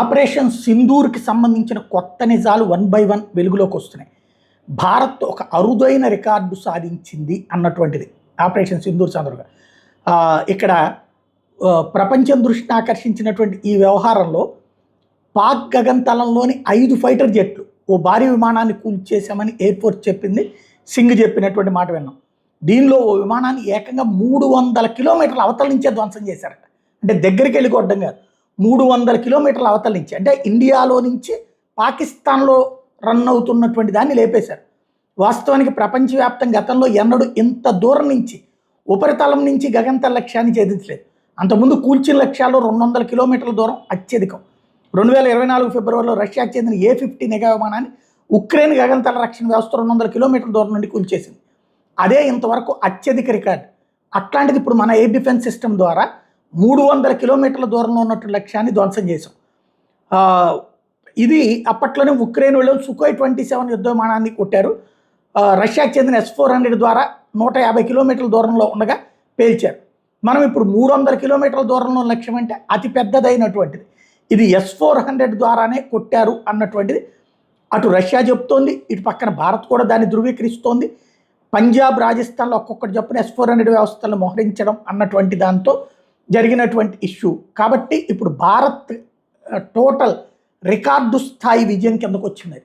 Operation సింధూర్కి సంబంధించిన కొత్త నిజాలు వన్ బై వన్ వెలుగులోకి వస్తున్నాయి. భారత్ ఒక అరుదైన రికార్డు సాధించింది అన్నటువంటిది ఆపరేషన్ సింధూర్ సందర్భంగా. ఇక్కడ ప్రపంచం దృష్టిని ఆకర్షించినటువంటి ఈ వ్యవహారంలో పాక్ గగనతలంలోని 5 ఫైటర్ జెట్లు ఓ భారీ విమానాన్ని కూల్చేశామని ఎయిర్ఫోర్స్ చెప్పింది. సింగ్ చెప్పినటువంటి మాట విన్నాం. దీనిలో ఓ విమానాన్ని ఏకంగా 300 కిలోమీటర్ల అవతల నుంచే ధ్వంసం చేశారట. అంటే దగ్గరికి వెళ్ళి కొట్టడం కాదు, 300 కిలోమీటర్ల అవతల నుంచి, అంటే ఇండియాలో నుంచి పాకిస్తాన్లో రన్ అవుతున్నటువంటి దాన్ని లేపేశారు. వాస్తవానికి ప్రపంచవ్యాప్తంగా గతంలో ఎన్నడూ ఇంత దూరం నుంచి ఉపరితలం నుంచి గగనతల లక్ష్యాన్ని ఛేదించలేదు. అంతకుముందు కూల్చిన లక్ష్యాల్లో 200 కిలోమీటర్ల దూరం అత్యధికం. 2024 ఫిబ్రవరిలో రష్యాకు చెందిన A-50 నిఘా విమానాన్ని ఉక్రెయిన్ గగనతల రక్షణ వ్యవస్థ 200 కిలోమీటర్ల దూరం నుండి కూల్చేసింది. అదే ఇంతవరకు అత్యధిక రికార్డు. అట్లాంటిది ఇప్పుడు మన ఎయిర్ డిఫెన్స్ సిస్టమ్ ద్వారా 300 కిలోమీటర్ల దూరంలో ఉన్నటువంటి లక్ష్యాన్ని ధ్వంసం చేశాం. ఇది అప్పట్లోనే ఉక్రెయిన్ వాళ్ళు సుఖోయ్ 27 యుద్ధ విమానాన్ని కొట్టారు. రష్యాకు చెందిన S-400 ద్వారా 150 కిలోమీటర్ల దూరంలో ఉండగా పేల్చారు. మనం ఇప్పుడు 300 కిలోమీటర్ల దూరంలో లక్ష్యం అంటే అతి పెద్దదైనటువంటిది. ఇది S-400 ద్వారానే కొట్టారు అన్నటువంటిది అటు రష్యా చెప్తోంది, ఇటు పక్కన భారత్ కూడా దాన్ని ధృవీకరిస్తోంది. పంజాబ్, రాజస్థాన్లో ఒక్కొక్కటి చొప్పున S-400 వ్యవస్థలను మోహరించడం అన్నటువంటి దాంతో జరిగినటువంటి ఇష్యూ. కాబట్టి ఇప్పుడు భారత్ టోటల్ రికార్డు స్థాయి విజయం కిందకు వచ్చింది.